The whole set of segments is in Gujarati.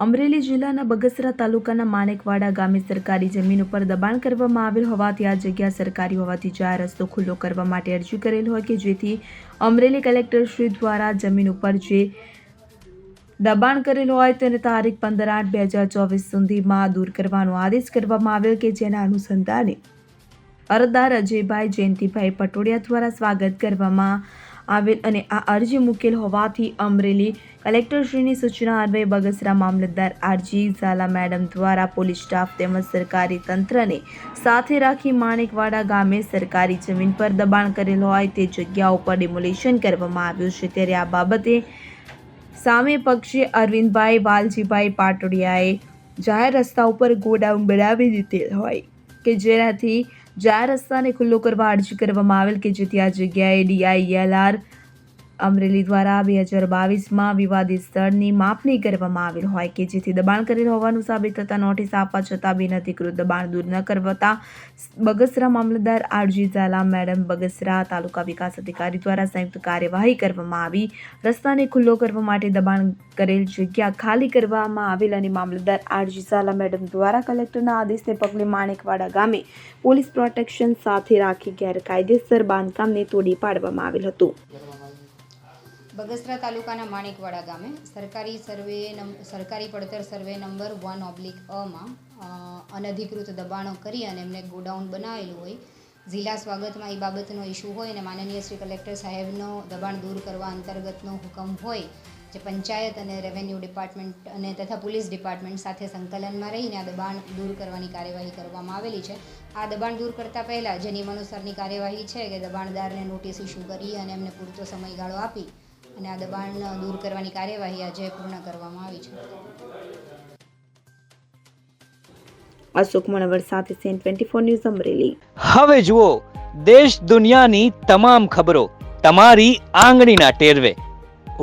અમરેલી જિલ્લાના બગસરા તાલુકાના માણેકવાડા ગામે સરકારી જમીન ઉપર દબાણ કરવામાં આવેલ હોવાથી આ જગ્યા સરકારી હોવાથી જાહેર રસ્તો ખુલ્લો કરવા માટે અરજી કરેલ હોય કે જેથી અમરેલી કલેક્ટરશ્રી દ્વારા જમીન ઉપર જે દબાણ કરેલ હોય તેને તારીખ 15/8/2024 સુધીમાં દૂર કરવાનો આદેશ કરવામાં આવેલ કે જેના અનુસંધાને અરજદાર અજયભાઈ જયંતિભાઈ પટોડિયા દ્વારા સ્વાગત કરવામાં આવેલ અને આ અરજી મૂકેલ હોવાથી અમરેલી કલેક્ટરશ્રીની સૂચના અન્વયે બગસરા મામલતદાર આરજી ઝાલા મેડમ દ્વારા પોલીસ સ્ટાફ તેમજ સરકારી તંત્રને સાથે રાખી માણેકવાડા ગામે સરકારી જમીન પર દબાણ કરેલ હોય તે જગ્યા ઉપર ડિમોલિશન કરવામાં આવ્યું છે। ત્યારે આ બાબતે સામે પક્ષે અરવિંદભાઈ વાલજીભાઈ પાટોડિયાએ જાહેર રસ્તા ઉપર ગોડાઉન બનાવી દીધેલ હોય કે જેનાથી જાહેર રસ્તાને ખુલ્લો કરવા અરજી કરવામાં આવેલ કે જેથી આ જગ્યાએ DILR અમરેલી દ્વારા 2022માં વિવાદિત સ્થળની માપણી કરવામાં આવેલ હોય કે જેથી દબાણ કરેલ હોવાનું સાબિત થતાં નોટિસ આપવા છતાં બિનઅધિકૃત દબાણ દૂર ન કરવાતા બગસરા મામલતદાર આરજી ઝાલા મેડમ બગસરા તાલુકા વિકાસ અધિકારી દ્વારા સંયુક્ત કાર્યવાહી કરવામાં આવી રસ્તાને ખુલ્લો કરવા માટે દબાણ કરેલ જગ્યા ખાલી કરવામાં આવેલ અને મામલતદાર આરજી ઝાલા મેડમ દ્વારા કલેક્ટરના આદેશને પગલે માણેકવાડા ગામે પોલીસ પ્રોટેક્શન સાથે રાખી ગેરકાયદેસર બાંધકામને તોડી પાડવામાં આવેલ હતું। બગસરા તાલુકાના માણેકવાડા ગામે સરકારી પડતર સર્વે નંબર 1/A અનધિકૃત દબાણો કરી અને એમને ગોડાઉન બનાવેલું હોય જિલ્લા સ્વાગતમાં એ બાબતનો ઇસ્યુ હોય અને માનનીય શ્રી કલેક્ટર સાહેબનો દબાણ દૂર કરવા અંતર્ગતનો હુકમ હોય જે પંચાયત અને રેવન્યુ ડિપાર્ટમેન્ટ અને તથા પોલીસ ડિપાર્ટમેન્ટ સાથે સંકલનમાં રહીને આ દબાણ દૂર કરવાની કાર્યવાહી કરવામાં આવેલી છે। આ દબાણ દૂર કરતાં પહેલાં જે નિયમાનુસારની કાર્યવાહી છે કે દબાણદારને નોટિસ ઇસ્યુ કરી અને એમને પૂરતો સમયગાળો આપી અને આ દબાણ દૂર કરવાની કાર્યવાહી આજે પૂર્ણ કરવામાં આવી છે। અશોક મણવર સાથે સેન 24 ન્યૂઝ અમરેલી। હવે જુઓ દેશ દુનિયાની તમામ ખબરો તમારી આંગળીના ટેરવે।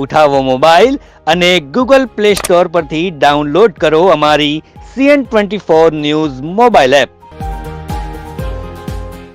ઉઠાવો મોબાઈલ અને Google Play Store પરથી ડાઉનલોડ કરો અમારી CN24 ન્યૂઝ મોબાઈલ એપ।